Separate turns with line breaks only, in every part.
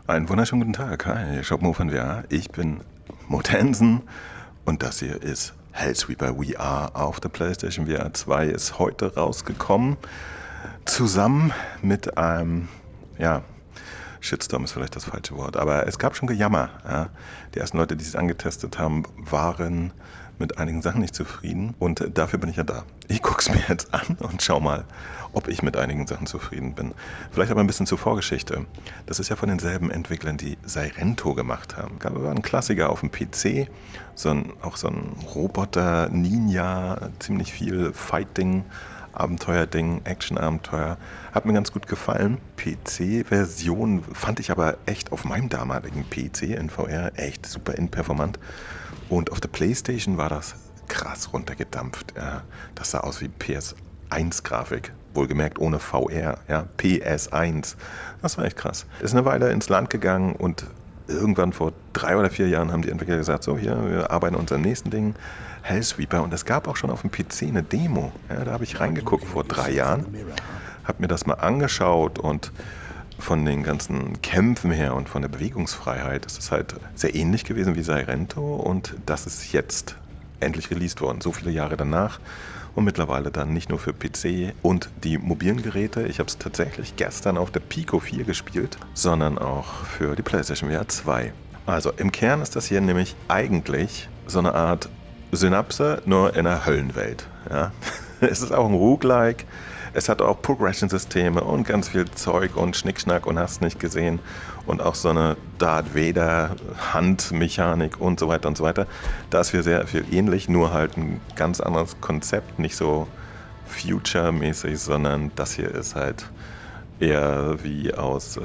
Einen wunderschönen guten Tag. Hi, Shopmo von VR. Ich bin Mortensen und das hier ist Hellsweeper VR auf der PlayStation VR 2. Ist heute rausgekommen, zusammen mit einem, ja, Shitstorm ist vielleicht das falsche Wort, aber es gab schon Gejammer. Ja. Die ersten Leute, die es angetestet haben, waren mit einigen Sachen nicht zufrieden und dafür bin ich ja da. Ich gucke es mir jetzt an und schau mal, ob ich mit einigen Sachen zufrieden bin. Vielleicht aber ein bisschen zur Vorgeschichte. Das ist ja von denselben Entwicklern, die Sirento gemacht haben. War ein Klassiker auf dem PC, auch so ein Roboter, Ninja, ziemlich viel Fighting, Abenteuerding, Action-Abenteuer. Hat mir ganz gut gefallen. PC-Version fand ich aber echt auf meinem damaligen PC in VR echt super performant. Und auf der PlayStation war das krass runtergedampft. Ja. Das sah aus wie PS1-Grafik. Wohlgemerkt ohne VR. Ja. PS1. Das war echt krass. Ist eine Weile ins Land gegangen und irgendwann vor 3 oder 4 Jahren haben die Entwickler gesagt, so hier, wir arbeiten an unserem nächsten Ding, Hellsweeper. Und es gab auch schon auf dem PC eine Demo. Ja, da habe ich reingeguckt vor 3 Jahren, habe mir das mal angeschaut und von den ganzen Kämpfen her und von der Bewegungsfreiheit ist es halt sehr ähnlich gewesen wie Sirento und das ist jetzt endlich released worden, so viele Jahre danach und mittlerweile dann nicht nur für PC und die mobilen Geräte. Ich habe es tatsächlich gestern auf der Pico 4 gespielt, sondern auch für die PlayStation VR 2. Also im Kern ist das hier nämlich eigentlich so eine Art Synapse, nur in einer Höllenwelt. Ja? Es ist auch ein Roguelike. Es hat auch Progression-Systeme und ganz viel Zeug und Schnickschnack und hast nicht gesehen. Und auch so eine Darth Vader Handmechanik und so weiter und so weiter. Da ist sehr viel ähnlich, nur halt ein ganz anderes Konzept. Nicht so Future-mäßig, sondern das hier ist halt eher wie aus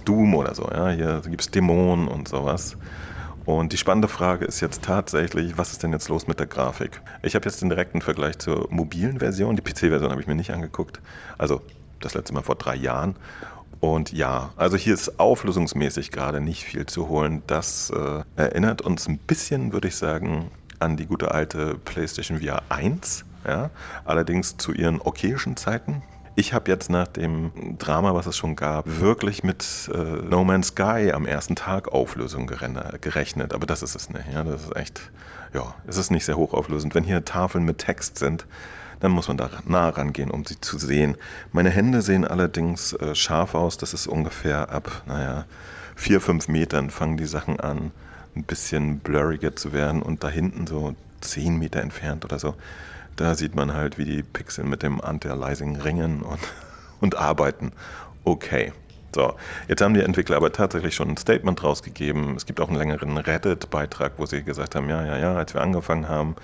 Doom oder so. Ja? Hier gibt es Dämonen und sowas. Und die spannende Frage ist jetzt tatsächlich, was ist denn jetzt los mit der Grafik? Ich habe jetzt den direkten Vergleich zur mobilen Version. Die PC-Version habe ich mir nicht angeguckt. Also das letzte Mal vor 3 Jahren. Und ja, also hier ist auflösungsmäßig gerade nicht viel zu holen. Das erinnert uns ein bisschen, würde ich sagen, an die gute alte PlayStation VR 1. Ja? Allerdings zu ihren okayischen Zeiten. Ich habe jetzt nach dem Drama, was es schon gab, wirklich mit No Man's Sky am ersten Tag Auflösung gerechnet. Aber das ist es nicht. Ja, das ist echt, ja, es ist nicht sehr hochauflösend. Wenn hier Tafeln mit Text sind, dann muss man da nah rangehen, um sie zu sehen. Meine Hände sehen allerdings scharf aus. Das ist ungefähr ab, 4, 5 Metern fangen die Sachen an, ein bisschen blurriger zu werden. Und da hinten so 10 Meter entfernt oder so, da sieht man halt, wie die Pixel mit dem Anti-Aliasing ringen und arbeiten. Okay. So, jetzt haben die Entwickler aber tatsächlich schon ein Statement rausgegeben. Es gibt auch einen längeren Reddit-Beitrag, wo sie gesagt haben, ja, als wir angefangen haben,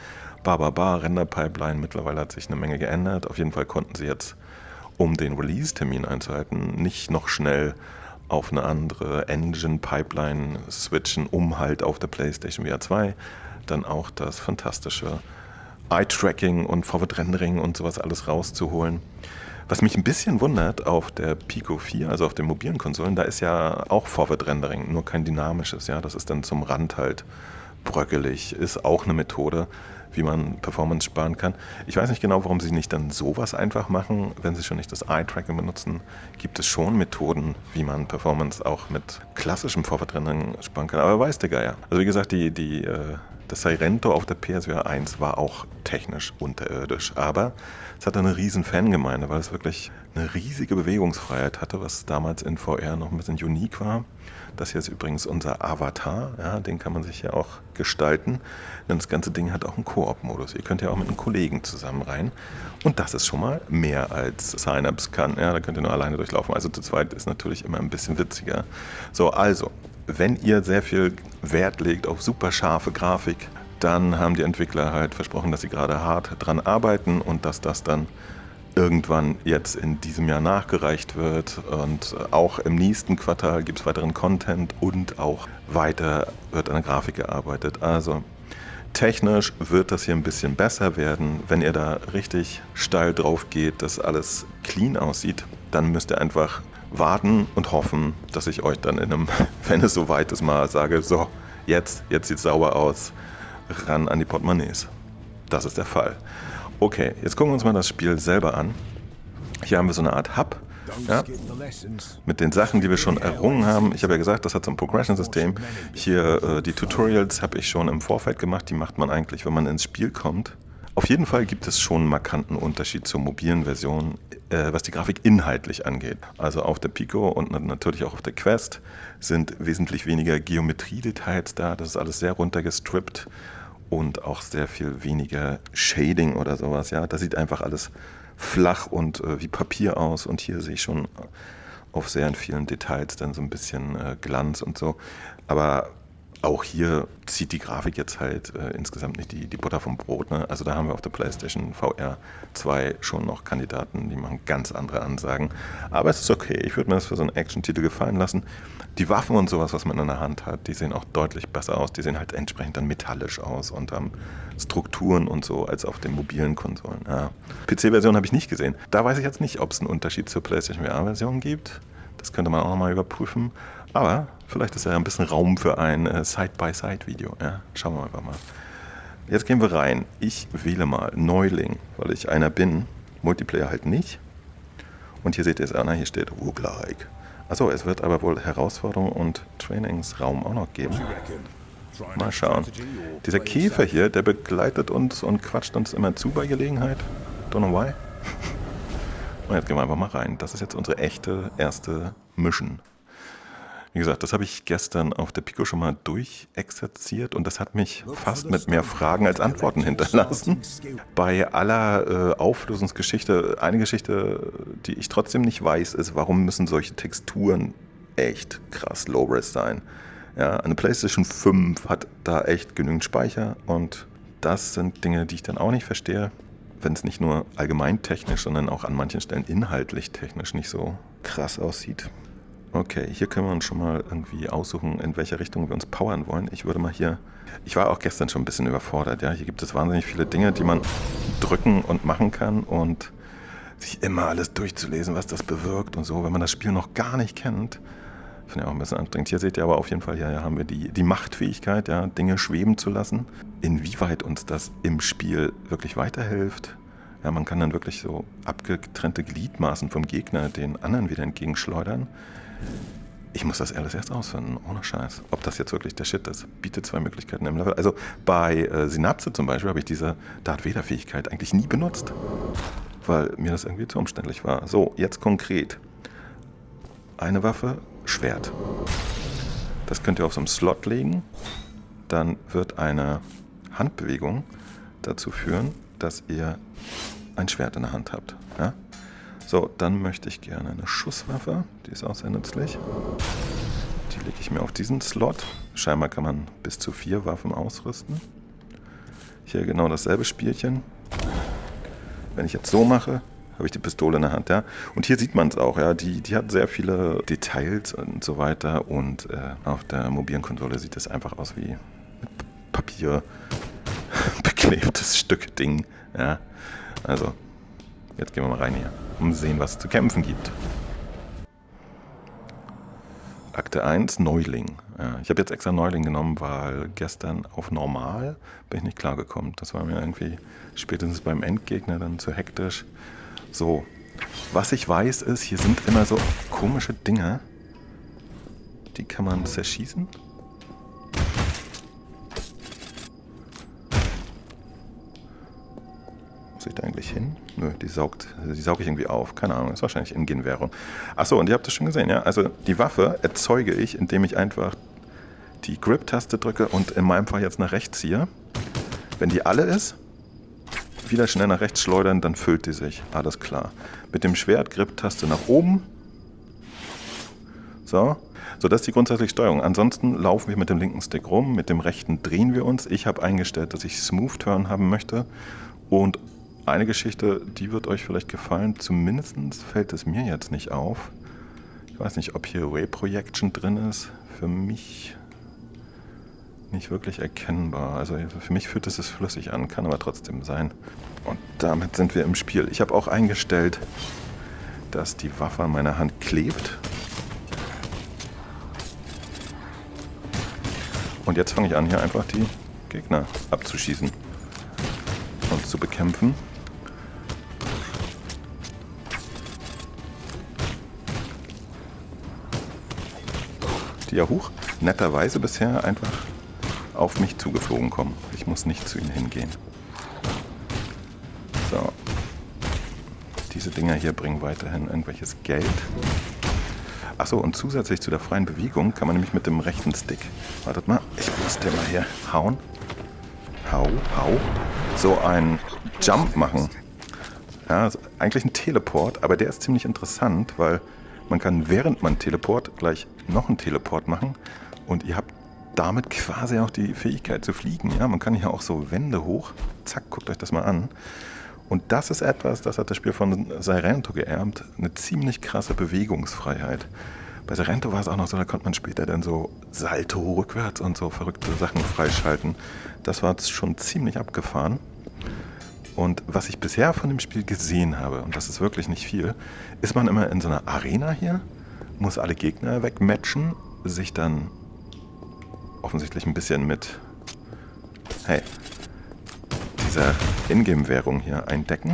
Render-Pipeline, mittlerweile hat sich eine Menge geändert. Auf jeden Fall konnten sie jetzt, um den Release-Termin einzuhalten, nicht noch schnell auf eine andere Engine-Pipeline switchen, um halt auf der PlayStation VR 2 dann auch das fantastische Eye-Tracking und Forward-Rendering und sowas alles rauszuholen. Was mich ein bisschen wundert, auf der Pico 4, also auf den mobilen Konsolen, da ist ja auch Forward-Rendering, nur kein dynamisches. Ja, das ist dann zum Rand halt bröckelig, ist auch eine Methode, wie man Performance sparen kann. Ich weiß nicht genau, warum sie nicht dann sowas einfach machen, wenn sie schon nicht das Eye-Tracking benutzen. Gibt es schon Methoden, wie man Performance auch mit klassischem Forward-Rendering sparen kann, aber weiß der Geier. Also wie gesagt, das Sirento auf der PSVR 1 war auch technisch unterirdisch, aber es hatte eine riesen Fangemeinde, weil es wirklich eine riesige Bewegungsfreiheit hatte, was damals in VR noch ein bisschen unique war. Das hier ist übrigens unser Avatar, ja, den kann man sich ja auch gestalten, denn das ganze Ding hat auch einen Koop-Modus. Ihr könnt ja auch mit einem Kollegen zusammen rein und das ist schon mal mehr als Synapse kann, ja, da könnt ihr nur alleine durchlaufen, also zu zweit ist natürlich immer ein bisschen witziger. So, also, wenn ihr sehr viel Wert legt auf super scharfe Grafik, dann haben die Entwickler halt versprochen, dass sie gerade hart dran arbeiten und dass das dann irgendwann jetzt in diesem Jahr nachgereicht wird und auch im nächsten Quartal gibt es weiteren Content und auch weiter wird an der Grafik gearbeitet. Also technisch wird das hier ein bisschen besser werden. Wenn ihr da richtig steil drauf geht, dass alles clean aussieht, dann müsst ihr einfach warten und hoffen, dass ich euch dann wenn es soweit ist, mal sage, so, jetzt sieht es sauber aus, ran an die Portemonnaies. Das ist der Fall. Okay, jetzt gucken wir uns mal das Spiel selber an. Hier haben wir so eine Art Hub, Ja? Mit den Sachen, die wir schon errungen haben. Ich habe ja gesagt, das hat so ein Progression-System. Hier die Tutorials habe ich schon im Vorfeld gemacht. Die macht man eigentlich, wenn man ins Spiel kommt. Auf jeden Fall gibt es schon einen markanten Unterschied zur mobilen Version, was die Grafik inhaltlich angeht. Also auf der Pico und natürlich auch auf der Quest sind wesentlich weniger Geometrie-Details da. Das ist alles sehr runtergestrippt und auch sehr viel weniger Shading oder sowas. Ja, da sieht einfach alles flach und wie Papier aus. Und hier sehe ich schon auf sehr vielen Details dann so ein bisschen Glanz und so. Aber auch hier zieht die Grafik jetzt halt insgesamt nicht die Butter vom Brot. Ne? Also da haben wir auf der PlayStation VR 2 schon noch Kandidaten, die machen ganz andere Ansagen. Aber es ist okay, ich würde mir das für so einen Action-Titel gefallen lassen. Die Waffen und sowas, was man in der Hand hat, die sehen auch deutlich besser aus. Die sehen halt entsprechend dann metallisch aus und haben Strukturen und so als auf den mobilen Konsolen. Ja. PC-Version habe ich nicht gesehen. Da weiß ich jetzt nicht, ob es einen Unterschied zur PlayStation VR-Version gibt. Das könnte man auch nochmal überprüfen. Aber vielleicht ist ja ein bisschen Raum für ein Side-by-Side-Video. Ja? Schauen wir einfach mal. Jetzt gehen wir rein. Ich wähle mal Neuling, weil ich einer bin. Multiplayer halt nicht. Und hier seht ihr es, hier steht Roguelike. Achso, es wird aber wohl Herausforderungen und Trainingsraum auch noch geben. Mal schauen. Dieser Käfer hier, der begleitet uns und quatscht uns immer zu bei Gelegenheit. Don't know why. Und jetzt gehen wir einfach mal rein. Das ist jetzt unsere echte erste Mission. Wie gesagt, das habe ich gestern auf der Pico schon mal durchexerziert und das hat mich fast mit mehr Fragen als Antworten hinterlassen. Bei aller Auflösungsgeschichte, eine Geschichte, die ich trotzdem nicht weiß, ist, warum müssen solche Texturen echt krass Low-Res sein? Ja, eine PlayStation 5 hat da echt genügend Speicher und das sind Dinge, die ich dann auch nicht verstehe, wenn es nicht nur allgemein technisch, sondern auch an manchen Stellen inhaltlich technisch nicht so krass aussieht. Okay, hier können wir uns schon mal irgendwie aussuchen, in welche Richtung wir uns powern wollen. Ich würde mal hier... Ich war auch gestern schon ein bisschen überfordert, ja. Hier gibt es wahnsinnig viele Dinge, die man drücken und machen kann und sich immer alles durchzulesen, was das bewirkt und so, wenn man das Spiel noch gar nicht kennt. Finde ich auch ein bisschen anstrengend. Hier seht ihr aber auf jeden Fall, hier haben wir die Machtfähigkeit, ja, Dinge schweben zu lassen. Inwieweit uns das im Spiel wirklich weiterhilft. Ja, man kann dann wirklich so abgetrennte Gliedmaßen vom Gegner den anderen wieder entgegenschleudern. Ich muss das alles erst ausfinden, ohne Scheiß. Ob das jetzt wirklich der Shit ist, bietet zwei Möglichkeiten im Level. Also bei Synapse zum Beispiel habe ich diese Darth Vader-Fähigkeit eigentlich nie benutzt, weil mir das irgendwie zu umständlich war. So, jetzt konkret. Eine Waffe, Schwert. Das könnt ihr auf so einem Slot legen. Dann wird eine Handbewegung dazu führen, dass ihr ein Schwert in der Hand habt. Ja? So, dann möchte ich gerne eine Schusswaffe. Die ist auch sehr nützlich. Die lege ich mir auf diesen Slot. Scheinbar kann man bis zu 4 Waffen ausrüsten. Hier genau dasselbe Spielchen. Wenn ich jetzt so mache, habe ich die Pistole in der Hand. Ja? Und hier sieht man es auch. Ja? Die hat sehr viele Details und so weiter. Und auf der mobilen Konsole sieht es einfach aus wie mit Papier beklebtes Stück Ding. Ja? Also, jetzt gehen wir mal rein hier, um zu sehen, was es zu kämpfen gibt. Akte 1, Neuling. Ja, ich habe jetzt extra Neuling genommen, weil gestern auf Normal bin ich nicht klargekommen. Das war mir irgendwie spätestens beim Endgegner dann zu hektisch. So, was ich weiß ist, hier sind immer so komische Dinger. Die kann man zerschießen. Muss ich da eigentlich hin? Nö, die sauge ich irgendwie auf. Keine Ahnung, ist wahrscheinlich Ingame-Währung. Achso, und ihr habt das schon gesehen, ja? Also die Waffe erzeuge ich, indem ich einfach die Grip-Taste drücke und in meinem Fall jetzt nach rechts ziehe. Wenn die alle ist, wieder schnell nach rechts schleudern, dann füllt die sich. Alles klar. Mit dem Schwert Grip-Taste nach oben. So, das ist die grundsätzliche Steuerung. Ansonsten laufen wir mit dem linken Stick rum, mit dem rechten drehen wir uns. Ich habe eingestellt, dass ich Smooth Turn haben möchte. Und eine Geschichte, die wird euch vielleicht gefallen, zumindest fällt es mir jetzt nicht auf. Ich weiß nicht, ob hier Ray Projection drin ist. Für mich nicht wirklich erkennbar. Also für mich fühlt es flüssig an, kann aber trotzdem sein. Und damit sind wir im Spiel. Ich habe auch eingestellt, dass die Waffe an meiner Hand klebt. Und jetzt fange ich an, hier einfach die Gegner abzuschießen und zu bekämpfen. die ja netterweise bisher einfach auf mich zugeflogen kommen. Ich muss nicht zu ihnen hingehen. So. Diese Dinger hier bringen weiterhin irgendwelches Geld. Achso, und zusätzlich zu der freien Bewegung kann man nämlich mit dem rechten Stick... Wartet mal, ich muss den mal hier hauen. Hau. So einen Jump machen. Ja, also eigentlich ein Teleport, aber der ist ziemlich interessant, weil man kann, während man Teleport, gleich noch einen Teleport machen. Und ihr habt damit quasi auch die Fähigkeit zu fliegen. Ja, man kann hier auch so Wände hoch. Zack, guckt euch das mal an. Und das ist etwas, das hat das Spiel von Sirento geerbt. Eine ziemlich krasse Bewegungsfreiheit. Bei Sirento war es auch noch so, da konnte man später dann so Salto rückwärts und so verrückte Sachen freischalten. Das war schon ziemlich abgefahren. Und was ich bisher von dem Spiel gesehen habe, und das ist wirklich nicht viel, ist man immer in so einer Arena hier, muss alle Gegner wegmatchen, sich dann offensichtlich ein bisschen mit, hey, dieser Ingame-Währung hier eindecken.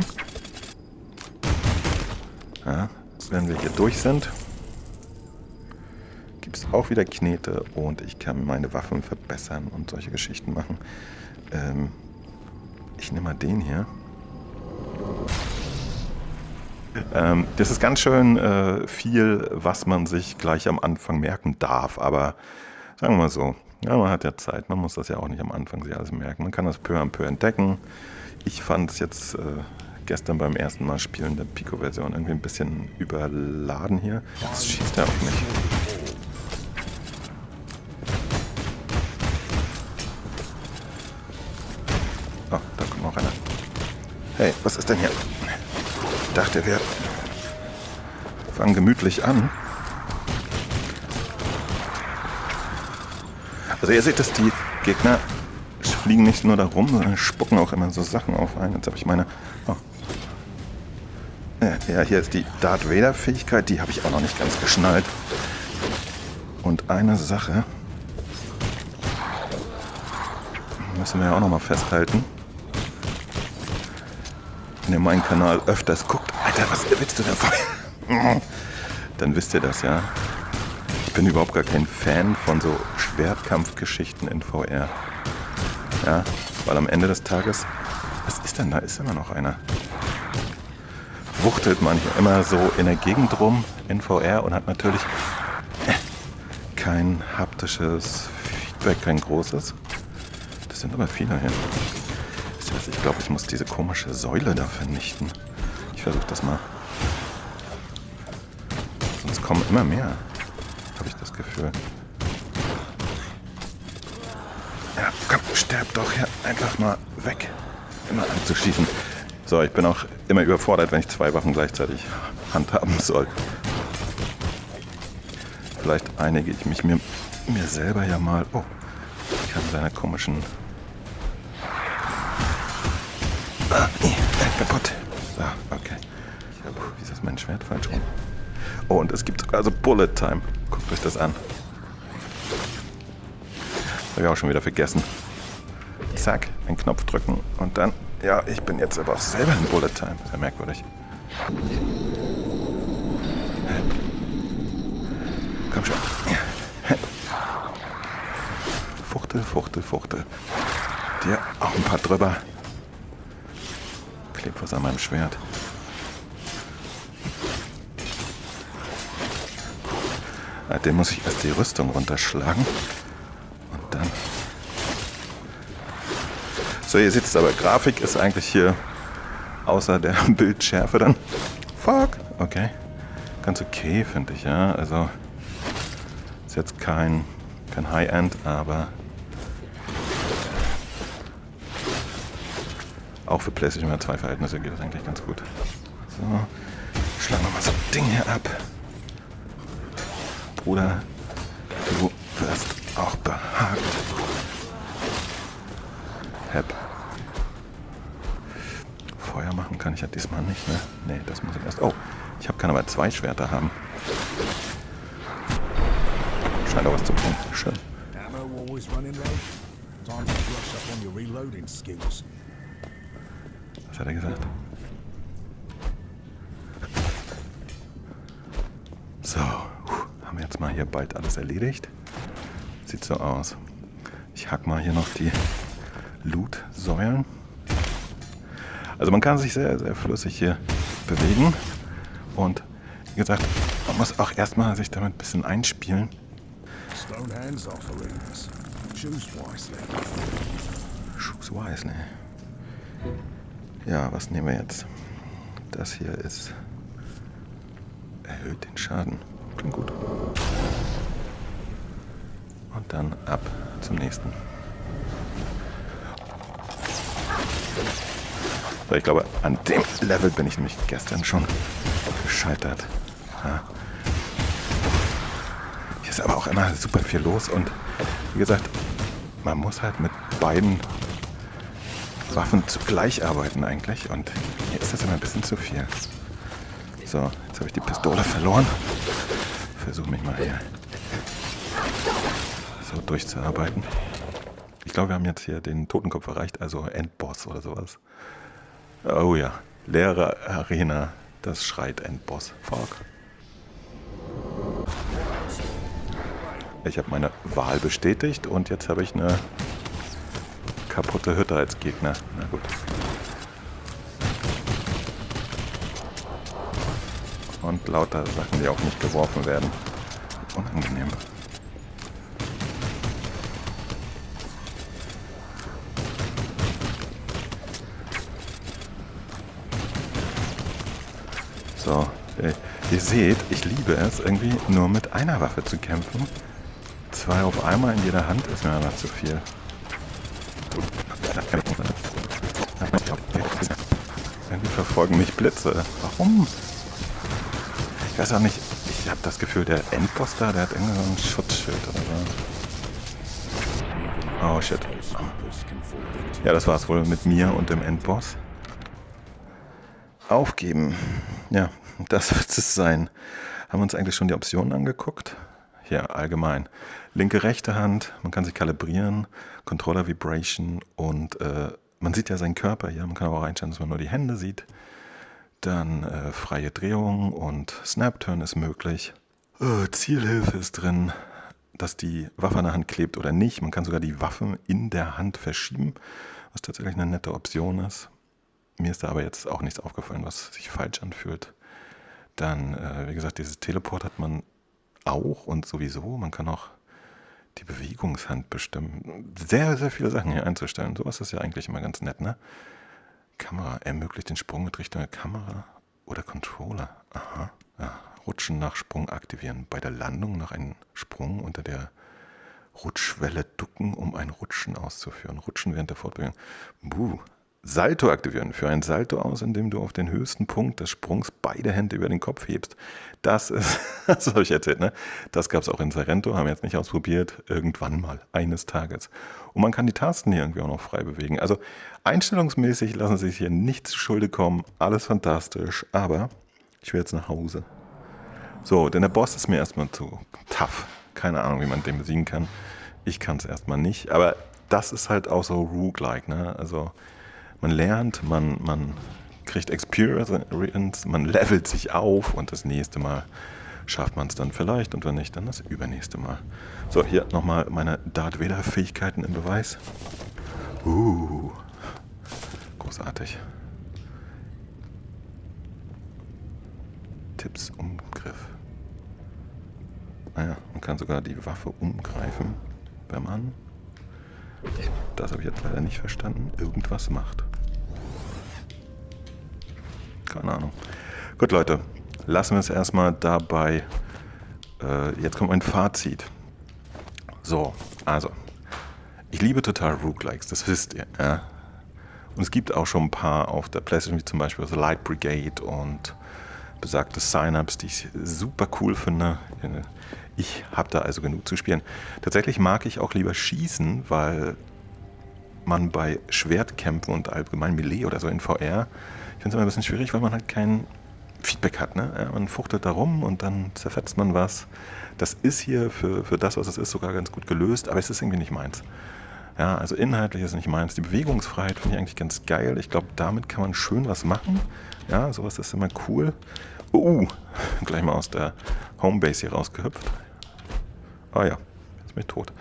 Ja, wenn wir hier durch sind, gibt es auch wieder Knete und ich kann meine Waffen verbessern und solche Geschichten machen. Ich nehme mal den hier. Das ist ganz schön viel, was man sich gleich am Anfang merken darf, aber sagen wir mal so, ja, man hat ja Zeit, man muss das ja auch nicht am Anfang sich alles merken. Man kann das peu à peu entdecken. Ich fand es jetzt gestern beim ersten Mal spielen der Pico-Version irgendwie ein bisschen überladen hier. Jetzt schießt er auf mich. Oh, da kommt noch einer. Hey, was ist denn hier? Ich dachte, wir fangen gemütlich an. Also ihr seht, dass die Gegner fliegen nicht nur da rum, sondern spucken auch immer so Sachen auf einen. Jetzt habe ich meine... Oh. Ja, hier ist die Darth Vader Fähigkeit, die habe ich auch noch nicht ganz geschnallt. Und eine Sache müssen wir ja auch noch mal festhalten. Wenn ihr meinen Kanal öfters guckt, Alter, was willst du denn? Dann wisst ihr das, ja. Ich bin überhaupt gar kein Fan von so Schwertkampfgeschichten in VR. Ja, weil am Ende des Tages, was ist denn da? Ist immer noch einer. Wuchtelt manchmal immer so in der Gegend rum in VR und hat natürlich kein haptisches Feedback, kein großes. Das sind aber viele hier. Ich glaube, ich muss diese komische Säule da vernichten. Ich versuche das mal. Sonst kommen immer mehr, habe ich das Gefühl. Ja, komm, sterb doch hier einfach mal weg. Immer anzuschießen. So, ich bin auch immer überfordert, wenn ich 2 Waffen gleichzeitig handhaben soll. Vielleicht einige ich mich mir selber ja mal... Oh, ich habe seine komischen... kaputt. So, okay. Wieso ist mein Schwert falsch rum? Oh, und es gibt also Bullet Time. Guckt euch das an. Das habe ich auch schon wieder vergessen. Zack, einen Knopf drücken und dann... Ja, ich bin jetzt aber auch selber in Bullet Time. Sehr merkwürdig. Komm schon. Fuchtel, Fuchtel, Fuchtel. Dir auch ein paar drüber. Klebt was an meinem Schwert. Den muss ich erst die Rüstung runterschlagen. Und dann... So, ihr seht es aber, Grafik ist eigentlich hier außer der Bildschärfe dann... Fuck! Okay. Ganz okay, finde ich, ja. Also, ist jetzt kein High-End, aber... Auch für PlayStation 2 Verhältnisse geht das eigentlich ganz gut. So, schlagen wir mal so ein Ding hier ab. Bruder, du wirst auch behagt. Hep. Feuer machen kann ich ja diesmal nicht, ne? Ne, das muss ich erst... Oh, kann aber 2 Schwerter haben. Scheint auch was zu bringen. Schön. Was hat er gesagt? So, haben wir jetzt mal hier bald alles erledigt. Sieht so aus. Ich hack mal hier noch die Loot-Säulen. Also man kann sich sehr, sehr flüssig hier bewegen. Und wie gesagt, man muss auch erstmal sich damit ein bisschen einspielen.
Stone hands offerings. Choose wisely.
Choose wisely. Ja, was nehmen wir jetzt? Das hier ist... erhöht den Schaden. Klingt gut. Und dann ab zum nächsten. So, ich glaube, an dem Level bin ich nämlich gestern schon gescheitert. Ja. Hier ist aber auch immer super viel los und wie gesagt, man muss halt mit beiden Waffen zugleich arbeiten eigentlich und hier ist das immer ein bisschen zu viel. So, jetzt habe ich die Pistole verloren. Versuche mich mal hier so durchzuarbeiten. Ich glaube, wir haben jetzt hier den Totenkopf erreicht, also Endboss oder sowas. Oh ja, leere Arena, das schreit Endboss. Fuck. Ich habe meine Wahl bestätigt und jetzt habe ich eine kaputte Hütte als Gegner. Na gut. Und lauter Sachen, die auch nicht geworfen werden. Unangenehm. So, ihr seht, ich liebe es, irgendwie nur mit einer Waffe zu kämpfen. 2 auf einmal in jeder Hand ist mir aber zu viel. Irgendwie verfolgen mich Blitze. Warum? Ich weiß auch nicht, ich habe das Gefühl, der Endboss da, der hat irgendwie so ein Schutzschild oder so. Oh shit. Ja, das war's wohl mit mir und dem Endboss. Aufgeben. Ja, das wird es sein. Haben wir uns eigentlich schon die Optionen angeguckt? Ja, allgemein. Linke, rechte Hand, man kann sich kalibrieren, Controller Vibration und man sieht ja seinen Körper hier. Man kann aber auch einstellen, dass man nur die Hände sieht. Dann freie Drehung und Snap-Turn ist möglich. Zielhilfe ist drin, dass die Waffe an der Hand klebt oder nicht. Man kann sogar die Waffen in der Hand verschieben, was tatsächlich eine nette Option ist. Mir ist da aber jetzt auch nichts aufgefallen, was sich falsch anfühlt. Dann, wie gesagt, dieses Teleport hat man auch und sowieso. Man kann auch die Bewegungshand bestimmen. Sehr, sehr viele Sachen hier einzustellen. Sowas ist ja eigentlich immer ganz nett, ne? Kamera ermöglicht den Sprung mit Richtung der Kamera oder Controller. Aha. Ja. Rutschen nach Sprung aktivieren. Bei der Landung nach einem Sprung unter der Rutschwelle ducken, um ein Rutschen auszuführen. Rutschen während der Fortbewegung. Salto aktivieren. Für ein Salto aus, indem du auf den höchsten Punkt des Sprungs beide Hände über den Kopf hebst. Das ist, das habe ich erzählt, ne? Das gab es auch in Sorrento, haben wir jetzt nicht ausprobiert. Irgendwann mal, eines Tages. Und man kann die Tasten hier irgendwie auch noch frei bewegen. Also einstellungsmäßig lassen sich hier nichts zu Schulde kommen. Alles fantastisch, aber ich will jetzt nach Hause. So, denn der Boss ist mir erstmal zu tough. Keine Ahnung, wie man den besiegen kann. Ich kann es erstmal nicht, aber das ist halt auch so roguelike, ne? Also man lernt, man kriegt Experience, man levelt sich auf und das nächste Mal schafft man es dann vielleicht und wenn nicht, dann das übernächste Mal. So, hier nochmal meine Darth Vader-Fähigkeiten im Beweis. Großartig. Tipps Umgriff. Naja, man kann sogar die Waffe umgreifen, wenn man, das habe ich jetzt leider nicht verstanden, irgendwas macht. Keine Ahnung. Gut, Leute, lassen wir es erstmal dabei. Jetzt kommt mein Fazit. So, also, ich liebe total Roguelikes, das wisst ihr. Ja? Und es gibt auch schon ein paar auf der PlayStation, wie zum Beispiel The Light Brigade und besagte Synapse, die ich super cool finde. Ich habe da also genug zu spielen. Tatsächlich mag ich auch lieber schießen, weil man bei Schwertkämpfen und allgemein Melee oder so in VR, ich finde es immer ein bisschen schwierig, weil man halt kein Feedback hat. Ne? Ja, man fuchtelt da rum und dann zerfetzt man was. Das ist hier für das, was es ist, sogar ganz gut gelöst, aber es ist irgendwie nicht meins. Ja, also inhaltlich ist es nicht meins. Die Bewegungsfreiheit finde ich eigentlich ganz geil. Ich glaube, damit kann man schön was machen. Ja, sowas ist immer cool. Gleich mal aus der Homebase hier rausgehüpft. Ah ja, jetzt bin ich tot.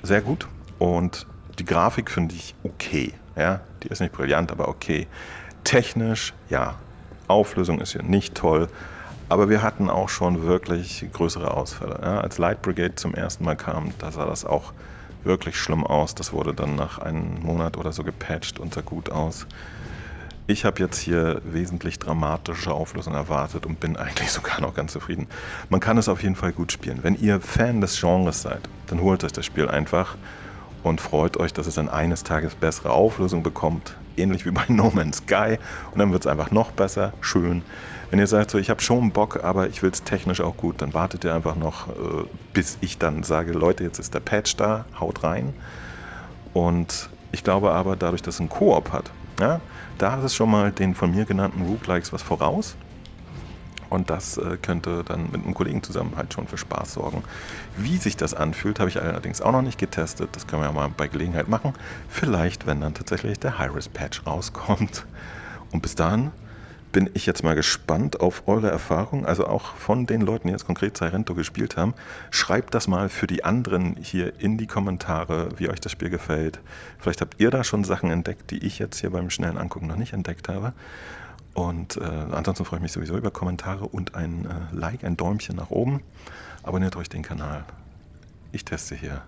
Sehr gut. Und die Grafik finde ich okay. Ja, die ist nicht brillant, aber okay. Technisch, ja. Auflösung ist hier nicht toll. Aber wir hatten auch schon wirklich größere Ausfälle. Ja, als Light Brigade zum ersten Mal kam, da sah das auch wirklich schlimm aus. Das wurde dann nach einem Monat oder so gepatcht und sah gut aus. Ich habe jetzt hier wesentlich dramatische Auflösung erwartet und bin eigentlich sogar noch ganz zufrieden. Man kann es auf jeden Fall gut spielen. Wenn ihr Fan des Genres seid, dann holt euch das Spiel einfach und freut euch, dass es dann eines Tages bessere Auflösung bekommt, ähnlich wie bei No Man's Sky, und dann wird es einfach noch besser, schön. Wenn ihr sagt, so, ich habe schon Bock, aber ich will es technisch auch gut, dann wartet ihr einfach noch, bis ich dann sage, Leute, jetzt ist der Patch da, haut rein. Und ich glaube aber, dadurch, dass es einen Koop hat, ja, da ist es schon mal den von mir genannten Roguelikes was voraus. Und das könnte dann mit einem Kollegen zusammen halt schon für Spaß sorgen. Wie sich das anfühlt, habe ich allerdings auch noch nicht getestet. Das können wir ja mal bei Gelegenheit machen. Vielleicht, wenn dann tatsächlich der Hi-Risk-Patch rauskommt. Und bis dahin bin ich jetzt mal gespannt auf eure Erfahrungen, also auch von den Leuten, die jetzt konkret Sirento gespielt haben. Schreibt das mal für die anderen hier in die Kommentare, wie euch das Spiel gefällt. Vielleicht habt ihr da schon Sachen entdeckt, die ich jetzt hier beim schnellen Angucken noch nicht entdeckt habe. Und ansonsten freue ich mich sowieso über Kommentare und ein Like, ein Däumchen nach oben. Abonniert euch den Kanal. Ich teste hier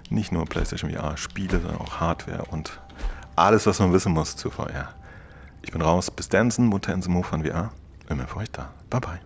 nicht nur PlayStation VR Spiele, sondern auch Hardware und alles, was man wissen muss zu VR. Ich bin raus. Bis dann, Mutter in von VR. Immer für euch da. Bye bye.